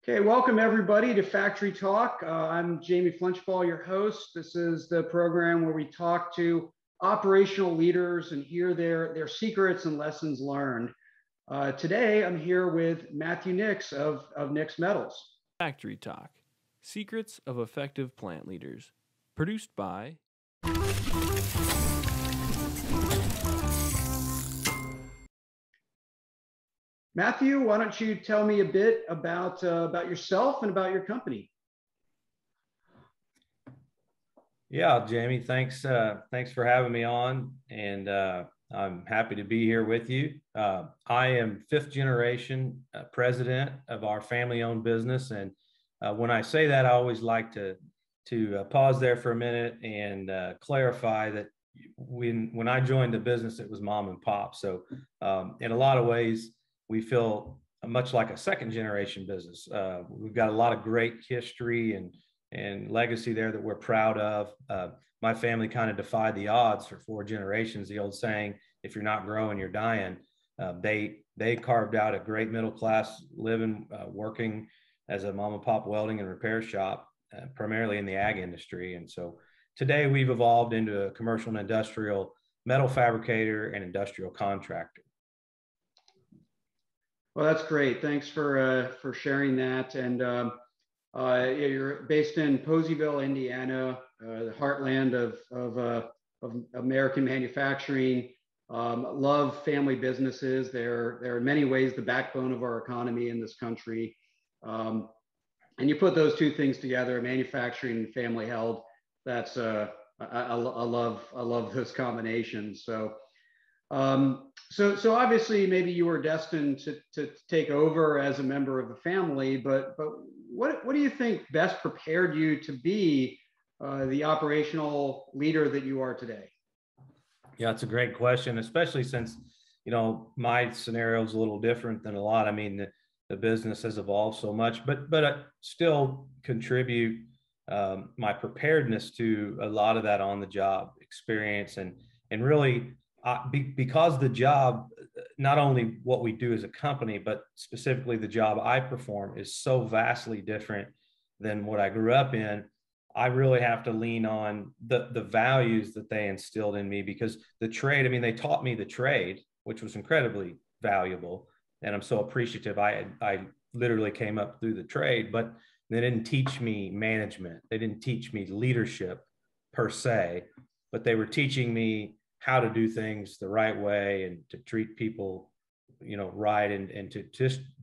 Okay, welcome everybody to Factory Talk. I'm Jamie Flinchball, your host. This is the program where we talk to operational leaders and hear their secrets and lessons learned. Today, I'm here with Matthew Nix of Nix Metals. Factory Talk, Secrets of Effective Plant Leaders, produced by Matthew, why don't you tell me a bit about yourself and about your company? Yeah, Jamie, thanks for having me on, and I'm happy to be here with you. I am fifth generation president of our family-owned business, and when I say that, I always like to pause there for a minute and clarify that when I joined the business, it was mom and pop. So in a lot of ways, we feel much like a second generation business. We've got a lot of great history and legacy there that we're proud of. My family kind of defied the odds for 4 generations. The old saying, if you're not growing, you're dying. They carved out a great middle class living, working as a mom and pop welding and repair shop, primarily in the ag industry. And so today we've evolved into a commercial and industrial metal fabricator and industrial contractor. Well, that's great. Thanks for sharing that. And you're based in Poseyville, Indiana, the heartland of American manufacturing. Love family businesses. They're in many ways the backbone of our economy in this country. And you put those two things together, manufacturing and family held. That's I love those combinations. So obviously maybe you were destined to take over as a member of the family, but what do you think best prepared you to be the operational leader that you are today? Yeah, it's a great question, especially since, my scenario is a little different than a lot. I mean, the business has evolved so much, but I still contribute my preparedness to a lot of that on the job experience and really because the job, not only what we do as a company, but specifically the job I perform is so vastly different than what I grew up in. I really have to lean on the values that they instilled in me, because the trade, I mean, they taught me the trade, which was incredibly valuable. And I'm so appreciative. I literally came up through the trade, but they didn't teach me management. They didn't teach me leadership per se, but they were teaching me how to do things the right way and to treat people, right. And to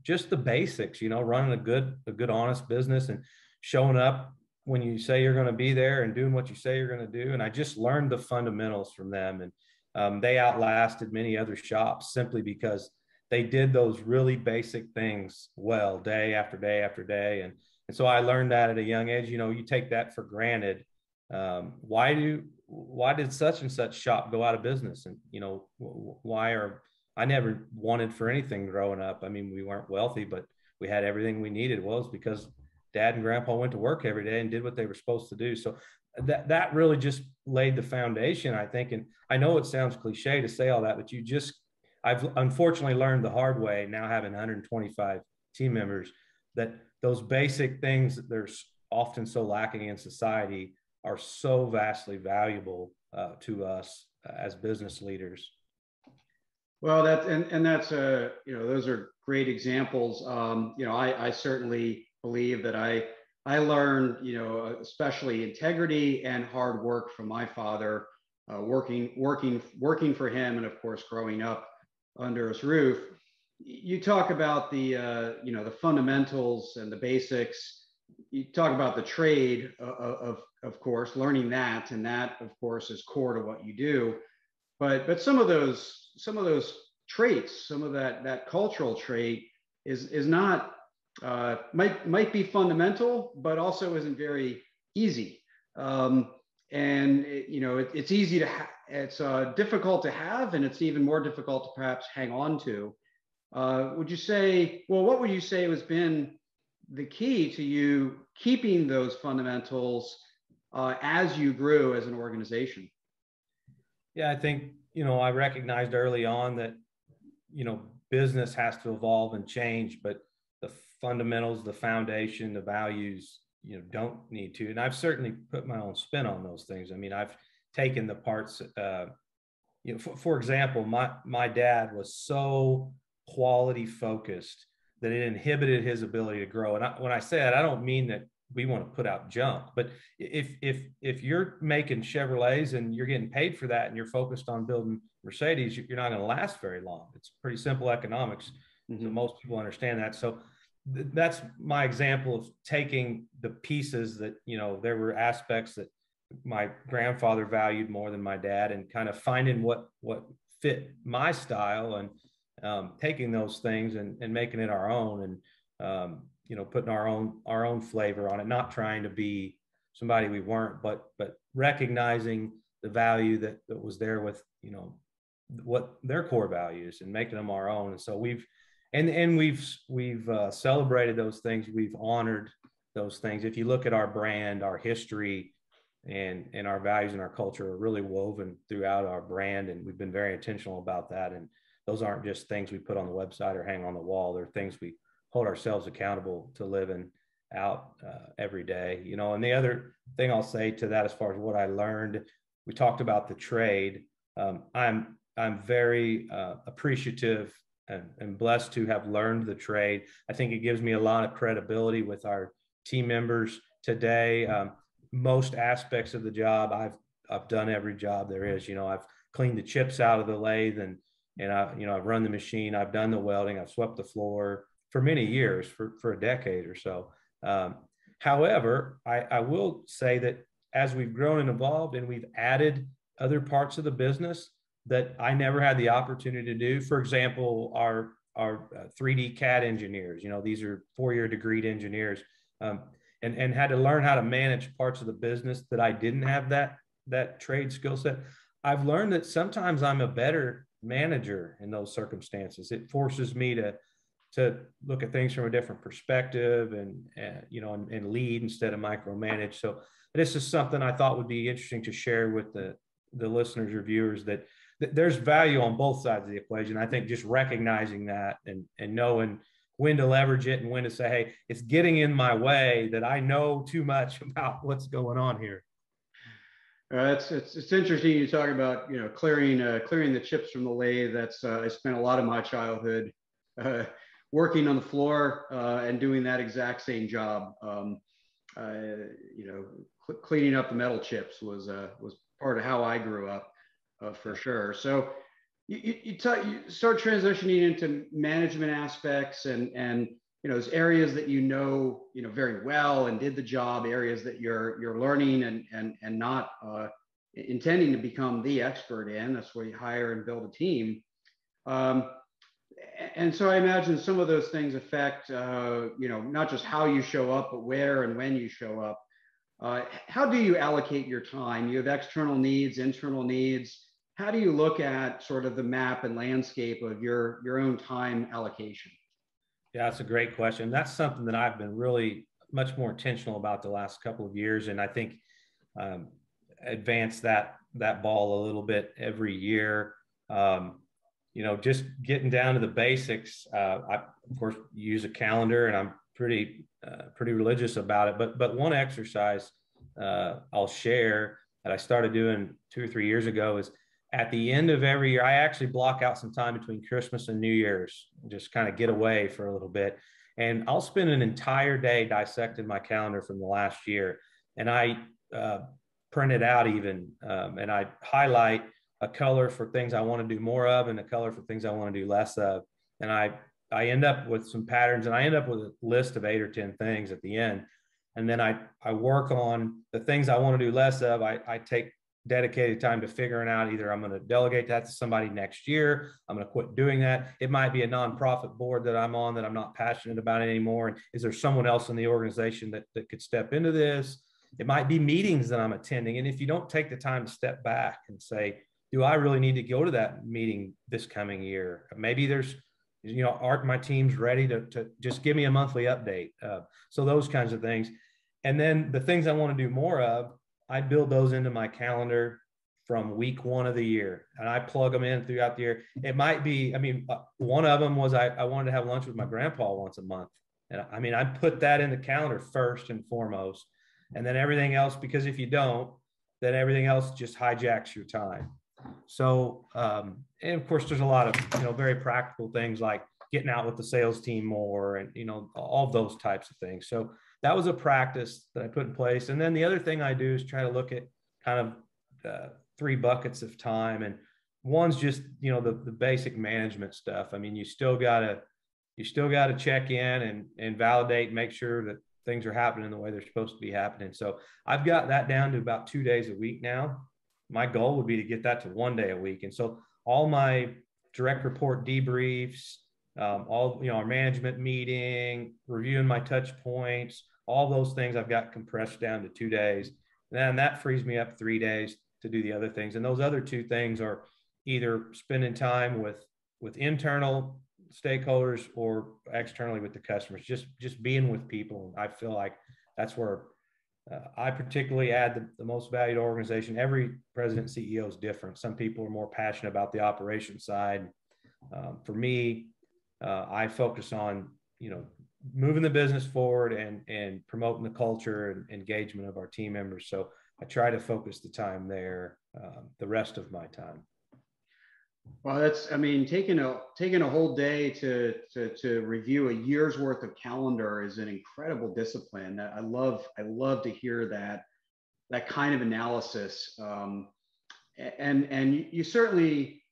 just the basics, running a good, honest business and showing up when you say you're going to be there and doing what you say you're going to do. And I just learned the fundamentals from them. And they outlasted many other shops simply because they did those really basic things well, day after day after day. And so I learned that at a young age. You take that for granted. Why did such and such shop go out of business? And, I never wanted for anything growing up. I mean, we weren't wealthy, but we had everything we needed. Well, it's because Dad and Grandpa went to work every day and did what they were supposed to do. So that really just laid the foundation, I think. And I know it sounds cliche to say all that, but I've unfortunately learned the hard way, now having 125 team members, that those basic things that there's often so lacking in society are so vastly valuable to us as business leaders. Well, that's those are great examples. I certainly believe that I learned, especially integrity and hard work from my father, working for him, and of course growing up under his roof. You talk about the fundamentals and the basics. You talk about the trade of course, learning that, and that of course is core to what you do. But some of those traits, some of that cultural trait is not might be fundamental, but also isn't very easy. It's easy to it's difficult to have, and it's even more difficult to perhaps hang on to. What would you say has been the key to you keeping those fundamentals as you grew as an organization? Yeah, I think, I recognized early on that, business has to evolve and change, but the fundamentals, the foundation, the values, you know, don't need to. And I've certainly put my own spin on those things. I mean, I've taken the parts, you know, for example, my dad was so quality focused that it inhibited his ability to grow. And when I say that, I don't mean that we want to put out junk, but if you're making Chevrolets and you're getting paid for that and you're focused on building Mercedes, you're not going to last very long. It's pretty simple economics. So most people understand that. So that's my example of taking the pieces that, you know, there were aspects that my grandfather valued more than my dad, and kind of finding what fit my style, and taking those things and making it our own, and you know, putting our own flavor on it, not trying to be somebody we weren't, but recognizing the value that was there with, you know, what their core values, and making them our own. And so we've celebrated those things. We've honored those things. If you look at our brand, our history, and our values and our culture are really woven throughout our brand, and we've been very intentional about that. And those aren't just things we put on the website or hang on the wall. They're things we hold ourselves accountable to living out every day, you know. And the other thing I'll say to that, as far as what I learned, we talked about the trade. I'm very appreciative and blessed to have learned the trade. I think it gives me a lot of credibility with our team members today. Most aspects of the job, I've done every job there is. You know, I've cleaned the chips out of the lathe, and I've run the machine. I've done the welding. I've swept the floor for many years, for a decade or so. However, I will say that as we've grown and evolved, and we've added other parts of the business that I never had the opportunity to do. For example, our 3D CAD engineers, you know, these are 4-year degreed engineers, and had to learn how to manage parts of the business that I didn't have that trade skill set. I've learned that sometimes I'm a better manager in those circumstances. It forces me to look at things from a different perspective, and you know, and lead instead of micromanage. So this is something I thought would be interesting to share with the listeners or viewers, that there's value on both sides of the equation. I think just recognizing that, and knowing when to leverage it and when to say, hey, it's getting in my way that I know too much about what's going on here. It's interesting you talk about, you know, clearing the chips from the lathe. That's I spent a lot of my childhood working on the floor and doing that exact same job. You know, cleaning up the metal chips was part of how I grew up, for sure. So you start transitioning into management aspects, and you know, those areas that you know very well and did the job, areas that you're learning and not intending to become the expert in. That's where you hire and build a team. And so I imagine some of those things affect, you know, not just how you show up, but where and when you show up. How do you allocate your time? You have external needs, internal needs. How do you look at sort of the map and landscape of your own time allocation? Yeah, that's a great question. That's something that I've been really much more intentional about the last couple of years, and I think advance that ball a little bit every year. You know, just getting down to the basics. I of course use a calendar, and I'm pretty religious about it. But one exercise I'll share that I started doing 2 or 3 years ago is, at the end of every year, I actually block out some time between Christmas and New Year's, just kind of get away for a little bit. And I'll spend an entire day dissecting my calendar from the last year. And I print it out even, and I highlight a color for things I want to do more of, and a color for things I want to do less of. And I end up with some patterns, and I end up with a list of 8 or 10 things at the end. And then I work on the things I want to do less of. I take dedicated time to figuring out, either I'm going to delegate that to somebody next year, I'm going to quit doing that. It might be a nonprofit board that I'm on that I'm not passionate about anymore. And is there someone else in the organization that could step into this? It might be meetings that I'm attending. And if you don't take the time to step back and say, do I really need to go to that meeting this coming year? Maybe there's, you know, aren't my teams ready to just give me a monthly update? So those kinds of things. And then the things I want to do more of, I build those into my calendar from week 1 of the year, and I plug them in throughout the year. It might be, I mean, one of them was I wanted to have lunch with my grandpa once a month. And I mean, I put that in the calendar first and foremost, and then everything else, because if you don't, then everything else just hijacks your time. So, and of course, there's a lot of, very practical things like getting out with the sales team more and, all those types of things. So that was a practice that I put in place. And then the other thing I do is try to look at kind of 3 buckets of time. And one's just, the basic management stuff. I mean, you still got to check in and validate, make sure that things are happening the way they're supposed to be happening. So I've got that down to about 2 days a week now. My goal would be to get that to 1 day a week. And so all my direct report debriefs, all, our management meeting, reviewing my touch points, all those things I've got compressed down to 2 days. And then that frees me up 3 days to do the other things. And those other 2 things are either spending time with internal stakeholders or externally with the customers, just being with people. I feel like that's where I particularly add the most value to organization. Every president CEO is different. Some people are more passionate about the operation side. For me, I focus on, moving the business forward and promoting the culture and engagement of our team members. So I try to focus the time there, the rest of my time. Well, taking a whole day to review a year's worth of calendar is an incredible discipline. I love to hear that kind of analysis. And you certainly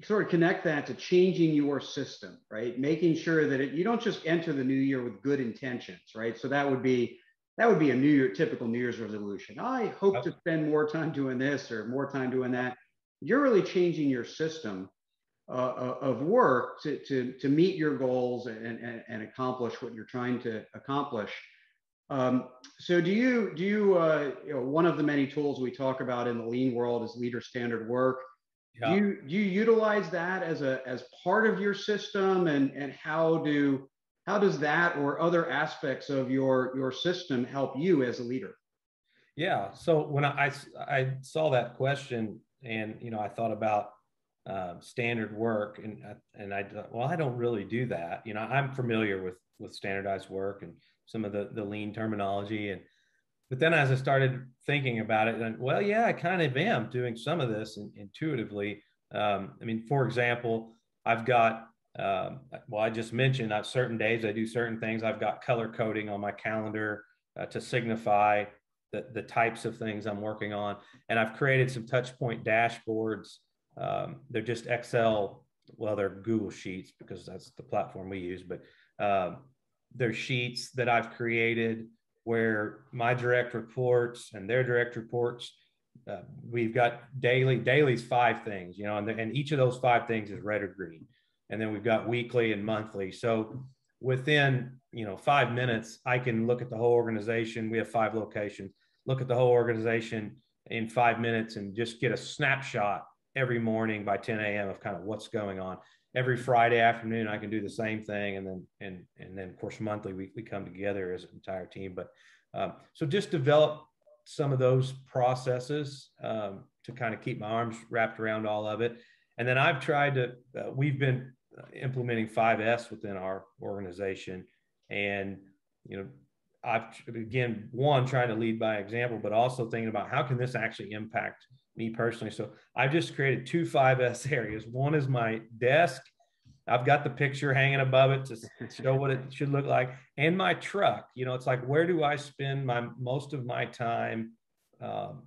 sort of connect that to changing your system, right? Making sure that you don't just enter the new year with good intentions, right? So that would be a typical New Year's resolution. I hope to spend more time doing this or more time doing that. You're really changing your system of work to meet your goals and accomplish what you're trying to accomplish. So do you one of the many tools we talk about in the lean world is leader standard work. Yeah. Do you utilize that as part of your system, and how does that or other aspects of your system help you as a leader? Yeah. So when I saw that question, and I thought about standard work, and I thought, well, I don't really do that. I'm familiar with standardized work and some of the lean terminology, but then as I started thinking about it, and well, yeah, I kind of am doing some of this intuitively. For example, I've got I just mentioned certain days I do certain things. I've got color coding on my calendar to signify the types of things I'm working on. And I've created some touch point dashboards. They're just Excel, well, they're Google Sheets because that's the platform we use, but they're sheets that I've created where my direct reports and their direct reports, we've got daily's 5 things, and each of those 5 things is red or green. And then we've got weekly and monthly. So within, 5 minutes, I can look at the whole organization. We have 5 locations. Look at the whole organization in 5 minutes and just get a snapshot every morning by 10 a.m. of kind of what's going on. Every Friday afternoon, I can do the same thing. And then of course, monthly, we come together as an entire team. But so just develop some of those processes to kind of keep my arms wrapped around all of it. And then I've tried to, we've been implementing 5S within our organization. And, I've, again, trying to lead by example, but also thinking about how can this actually impact me personally. So I've just created 2 5S areas. One is my desk. I've got the picture hanging above it to show what it should look like. And my truck, it's like, where do I spend most of my time?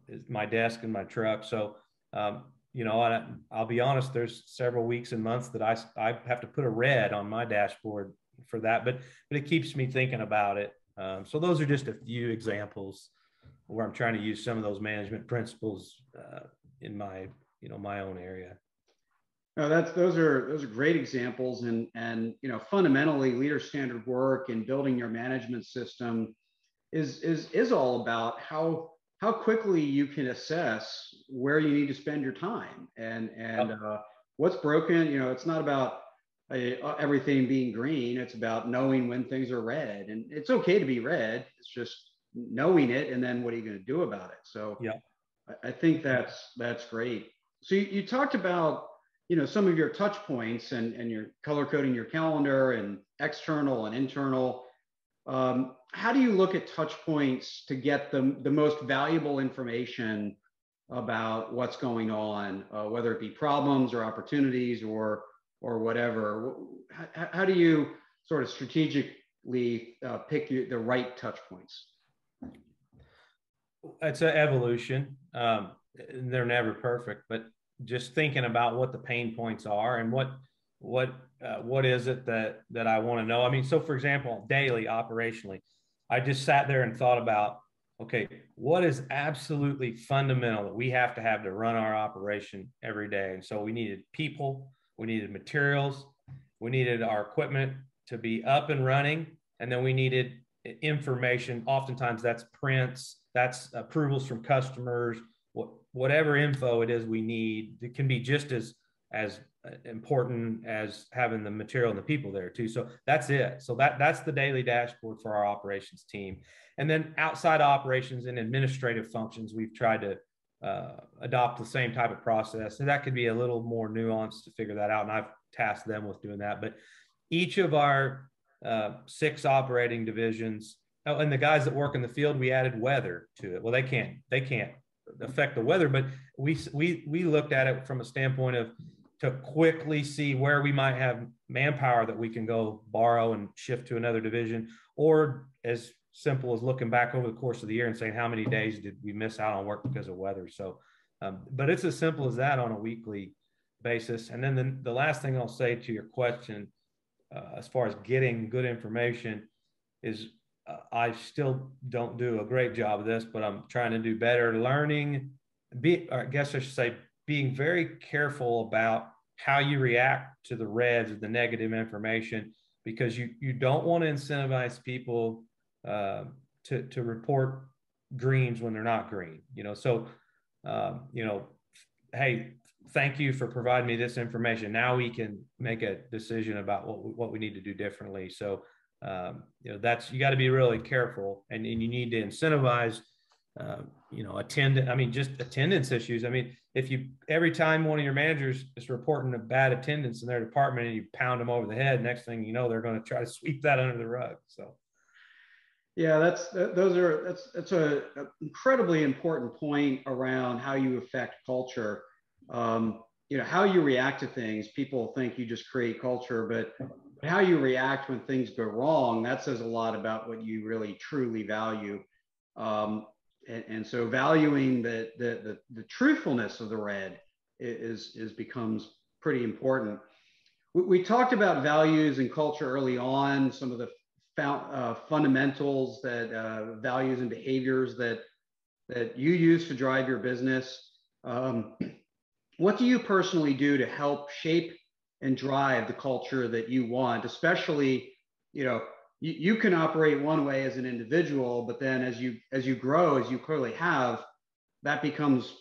Is my desk and my truck. So, I'll be honest, there's several weeks and months that I have to put a red on my dashboard for that, but it keeps me thinking about it. So those are just a few examples where I'm trying to use some of those management principles in my, my own area. No, those are great examples, and fundamentally, leader standard work and building your management system is all about how quickly you can assess where you need to spend your time and what's broken. It's not about everything being green. It's about knowing when things are red, and it's okay to be red. It's just knowing it, and then what are you going to do about it? So yeah, I think that's great. So you talked about some of your touch points and your color coding your calendar and external and internal. How do you look at touch points to get the most valuable information about what's going on, whether it be problems or opportunities or whatever? How do you sort of strategically pick the right touch points? It's an evolution. They're never perfect, but just thinking about what the pain points are and what is it that I want to know. I mean, so for example, daily operationally, I just sat there and thought about, okay, what is absolutely fundamental that we have to run our operation every day? And so we needed people, we needed materials, we needed our equipment to be up and running, and then we needed information. Oftentimes that's prints, that's approvals from customers, whatever info it is we need. It can be just as important as having the material and the people there too. So that's it. So that's the daily dashboard for our operations team. And then outside operations and administrative functions, we've tried to adopt the same type of process. And that could be a little more nuanced to figure that out. And I've tasked them with doing that. But each of our 6 operating divisions, oh, and the guys that work in the field, we added weather to it. Well, they can't affect the weather, but we looked at it from a standpoint of to quickly see where we might have manpower that we can go borrow and shift to another division, or as simple as looking back over the course of the year and saying how many days did we miss out on work because of weather. So but it's as simple as that on a weekly basis. And then the last thing I'll say to your question, as far as getting good information, is I still don't do a great job of this, but I'm trying to do better. Learning, or I guess I should say, being very careful about how you react to the reds, the negative information, because you don't want to incentivize people to report greens when they're not green. So hey, thank you for providing me this information. Now we can make a decision about what we need to do differently. So that's, you got to be really careful, and you need to incentivize just attendance issues. I mean, if every time one of your managers is reporting a bad attendance in their department and you pound them over the head, next thing you know, they're going to try to sweep that under the rug. So yeah, that's an incredibly important point around how you affect culture. How you react to things. People think you just create culture, but how you react when things go wrong, that says a lot about what you really truly value. And so valuing the truthfulness of the red becomes pretty important. We talked about values and culture early on, some of the fundamentals that values and behaviors that you use to drive your business. What do you personally do to help shape and drive the culture that you want? Especially, you can operate one way as an individual, but then as you grow, as you clearly have, that becomes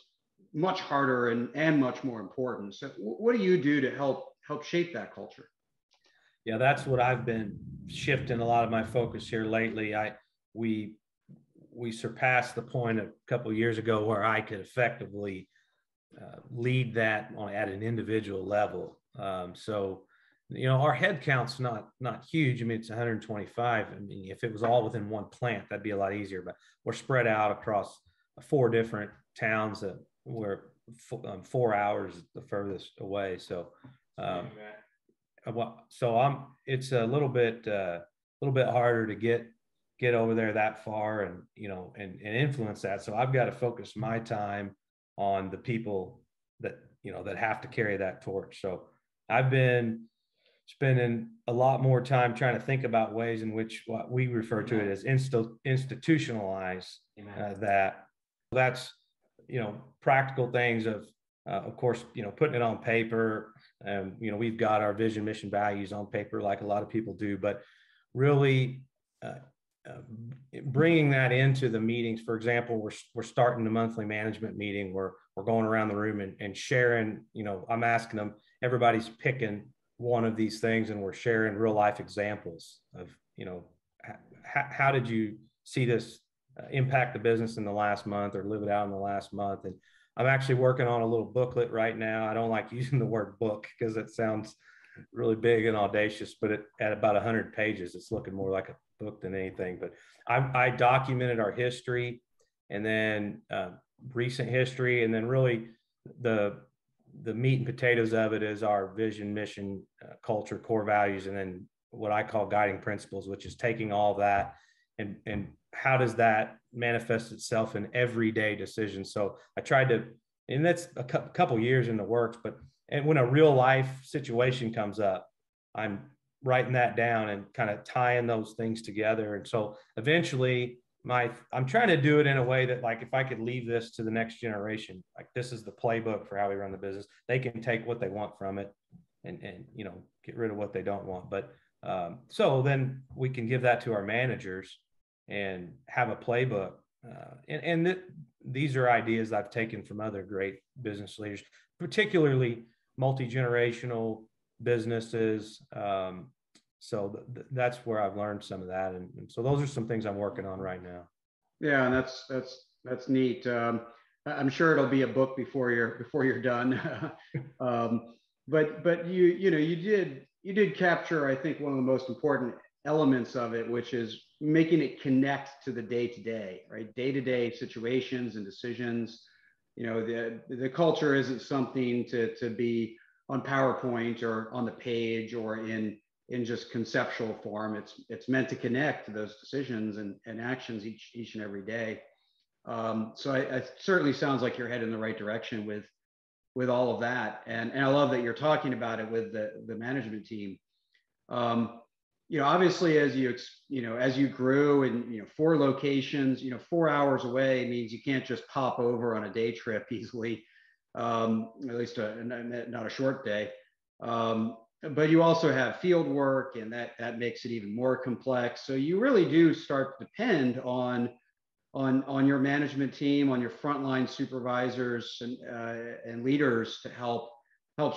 much harder and much more important. So what do you do to help shape that culture? Yeah, that's what I've been shifting a lot of my focus here lately. We surpassed the point a couple of years ago where I could effectively lead that at an individual level. Our head count's not huge. I mean, it's 125. I mean, if it was all within one plant, that'd be a lot easier, but we're spread out across 4 different towns that we're 4 hours the furthest away. So, it's a little bit harder to get over there that far and influence that. So I've got to focus my time on the people that have to carry that torch. So I've been spending a lot more time trying to think about ways in which what we refer to it as institutionalize that. That's practical things of course, putting it on paper. We've got our vision, mission, values on paper like a lot of people do, but really bringing that into the meetings. For example, we're starting the monthly management meeting where we're going around the room and sharing, I'm asking them, everybody's picking one of these things and we're sharing real life examples of, how did you see this impact the business in the last month or live it out in the last month? And I'm actually working on a little booklet right now. I don't like using the word book because it sounds really big and audacious, but at about 100 pages, it's looking more like a book than anything. But I documented our history, and then recent history, and then really the meat and potatoes of it is our vision, mission, culture, core values, and then what I call guiding principles, which is taking all that and how does that manifest itself in everyday decisions. So I tried to, and that's a couple years in the works, but and when a real life situation comes up, I'm writing that down and kind of tying those things together. And so eventually I'm trying to do it in a way that, like, if I could leave this to the next generation, like this is the playbook for how we run the business, they can take what they want from it and get rid of what they don't want. But so then we can give that to our managers and have a playbook. These are ideas I've taken from other great business leaders, particularly multi-generational businesses. So that's where I've learned some of that. And so those are some things I'm working on right now. Yeah, and that's neat. I'm sure it'll be a book before you're done. But you did capture, I think, one of the most important elements of it, which is making it connect to the day-to-day, right? Day-to-day situations and decisions. The culture isn't something to be on PowerPoint or on the page or in just conceptual form. It's meant to connect to those decisions and actions each and every day. So it certainly sounds like you're headed in the right direction with all of that. And I love that you're talking about it with the management team. Obviously as you grew and, 4 locations, 4 hours away means you can't just pop over on a day trip easily, at least not a short day. But you also have field work, and that makes it even more complex. So you really do start to depend on your management team, on your frontline supervisors and leaders to help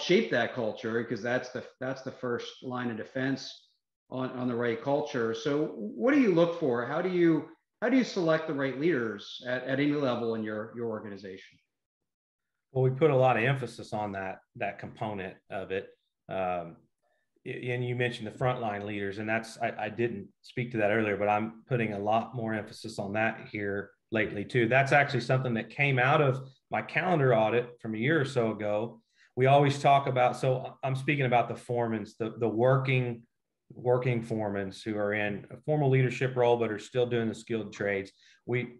shape that culture, because that's the first line of defense on the right culture. So what do you look for? How do you select the right leaders at any level in your organization? Well, we put a lot of emphasis on that component of it. And you mentioned the frontline leaders, and I didn't speak to that earlier, but I'm putting a lot more emphasis on that here lately too. That's actually something that came out of my calendar audit from a year or so ago. We always talk about, so I'm speaking about the foremans, the working foremans who are in a formal leadership role but are still doing the skilled trades.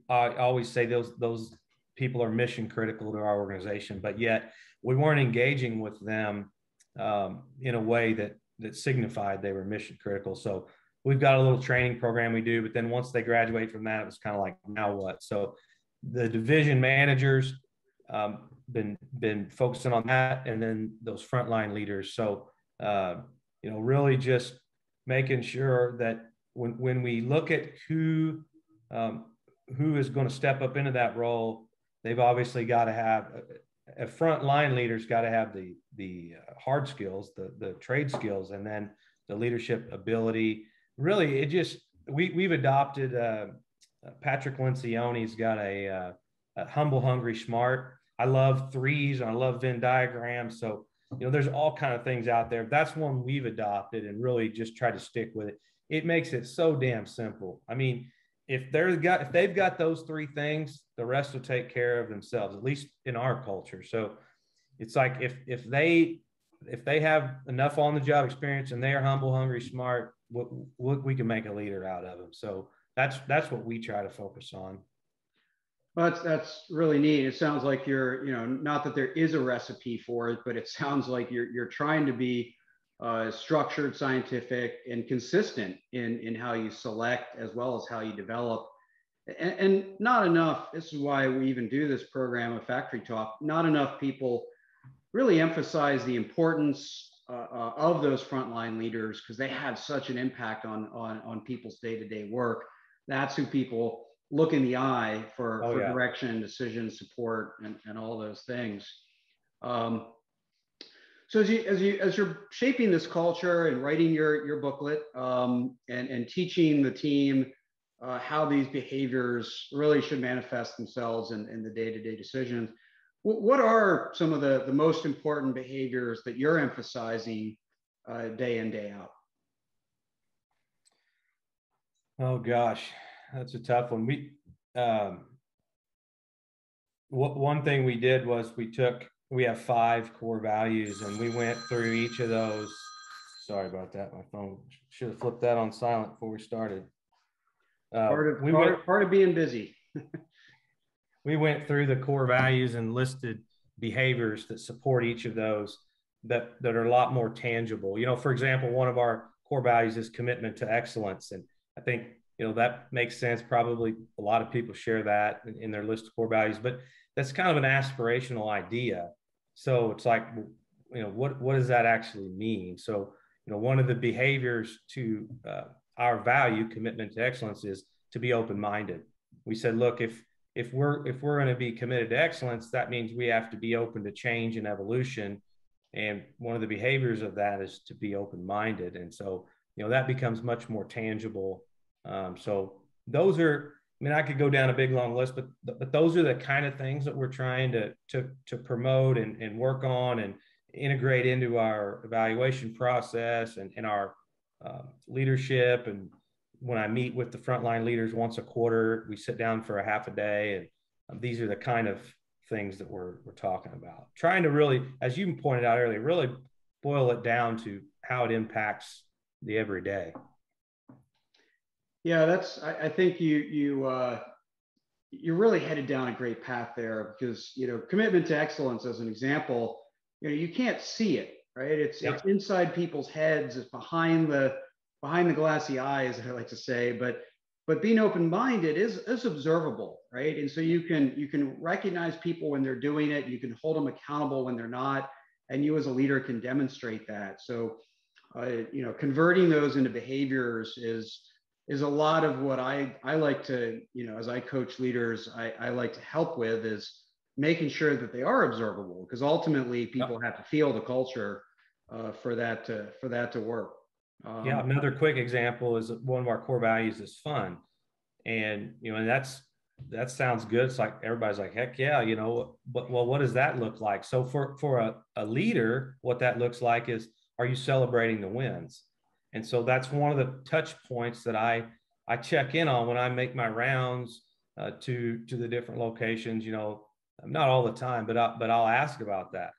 I always say those people are mission critical to our organization, but yet we weren't engaging with them in a way that signified they were mission critical. So we've got a little training program we do, but then once they graduate from that, it was kind of like, now what? So the division managers been focusing on that, and then those frontline leaders. So really just making sure that when we look at who is going to step up into that role, they've obviously got to have a frontline leader's got to have the hard skills, the trade skills, and then the leadership ability. Really, we've adopted Patrick Lencioni's got a humble, hungry, smart. I love threes and I love Venn diagrams. So there's all kind of things out there. That's one we've adopted and really just try to stick with it. It makes it so damn simple. I mean, if they've got those 3 things, the rest will take care of themselves, at least in our culture. So it's like if they have enough on the job experience and they are humble, hungry, smart, we can make a leader out of them. So that's what we try to focus on. Well, that's really neat. It sounds like you're, not that there is a recipe for it, but it sounds like you're trying to be structured, scientific, and consistent in how you select as well as how you develop. And not enough, this is why we even do this program of Factory Talk, not enough people really emphasize the importance of those frontline leaders, because they have such an impact on people's day-to-day work. That's who people look in the eye for direction, decision, support, and all those things. So as you're shaping this culture and writing your booklet and teaching the team how these behaviors really should manifest themselves in the day-to-day decisions, what are some of the most important behaviors that you're emphasizing day in, day out? Oh gosh, that's a tough one. One thing we did was we have 5 core values, and we went through each of those. Sorry about that. My phone should have flipped that on silent before we started. Part of being busy. We went through the core values and listed behaviors that support each of those that are a lot more tangible. For example, one of our core values is commitment to excellence. And I think, that makes sense. Probably a lot of people share that in their list of core values, but that's kind of an aspirational idea. So it's like, what does that actually mean? So, one of the behaviors to our value, commitment to excellence, is to be open-minded. We said, look, if we're going to be committed to excellence, that means we have to be open to change and evolution. And one of the behaviors of that is to be open-minded. And so, that becomes much more tangible. So those are, I could go down a big long list, but those are the kind of things that we're trying to promote and work on and integrate into our evaluation process and our leadership. And when I meet with the frontline leaders once a quarter, we sit down for a half a day, and these are the kind of things that we're talking about. Trying to really, as you pointed out earlier, really boil it down to how it impacts the everyday. Yeah, I think you're really headed down a great path there, because commitment to excellence, as an example, you can't see it, right? It's inside people's heads. It's behind the glassy eyes, I like to say, but being open-minded is observable, right? And so you can recognize people when they're doing it. You can hold them accountable when they're not, and you as a leader can demonstrate that. So converting those into behaviors is a lot of what I like to, as I coach leaders, I like to help with, is making sure that they are observable, because ultimately people have to feel the culture for that to work. Another quick example is one of our core values is fun. And, and that sounds good. It's like, everybody's like, heck yeah, but what does that look like? So for a leader, what that looks like is, are you celebrating the wins? And so that's one of the touch points that I check in on when I make my rounds to the different locations. Not all the time, but I'll ask about that.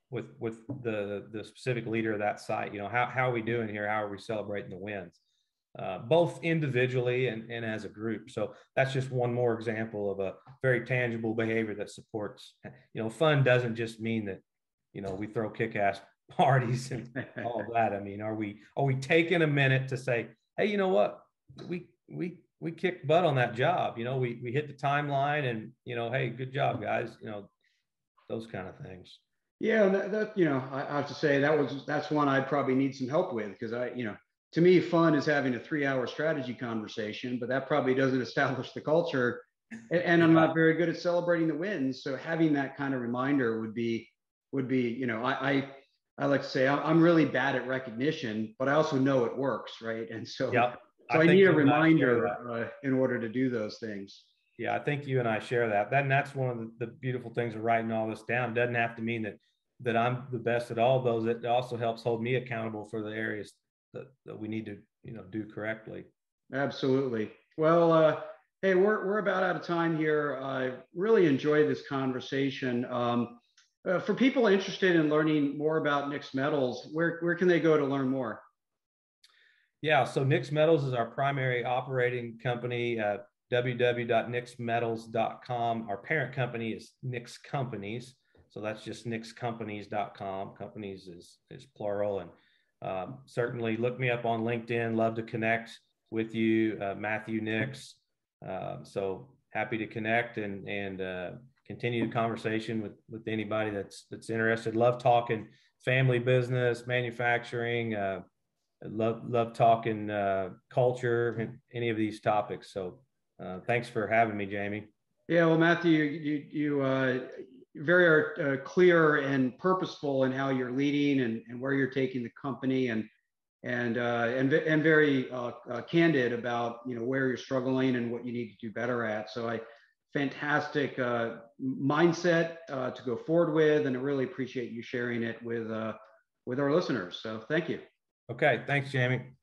With the specific leader of that site. How are we doing here? How are we celebrating the wins? Both individually and as a group. So that's just one more example of a very tangible behavior that supports. Fun doesn't just mean that we throw kick-ass parties and all of that. Are we taking a minute to say, hey, you know what, we kicked butt on that job, we hit the timeline, and hey, good job, guys, those kind of things. Yeah, that I have to say that's one I'd probably need some help with, because to me, fun is having a 3-hour strategy conversation, but that probably doesn't establish the culture, and I'm not very good at celebrating the wins. So having that kind of reminder would be I like to say I'm really bad at recognition, but I also know it works, right? And so, I need a reminder in order to do those things. Yeah, I think you and I share that. That's one of the beautiful things of writing all this down. It doesn't have to mean that I'm the best at all those. It also helps hold me accountable for the areas that we need to do correctly. Absolutely. Well, hey, we're about out of time here. I really enjoyed this conversation. For people interested in learning more about Nix Metals, where can they go to learn more? Yeah, so Nix Metals is our primary operating company. www.nixmetals.com. Our parent company is Nix Companies, so that's just nixcompanies.com. Companies is plural, and certainly look me up on LinkedIn. Love to connect with you, Matthew Nix. So happy to connect and continue the conversation with anybody that's interested. Love talking family business, manufacturing. Love talking culture and any of these topics. So thanks for having me, Jamie. Yeah, well, Matthew, you very clear and purposeful in how you're leading and where you're taking the company, and very candid about where you're struggling and what you need to do better at. So fantastic mindset to go forward with, and I really appreciate you sharing it with with our listeners. So thank you. Okay, thanks, Jamie.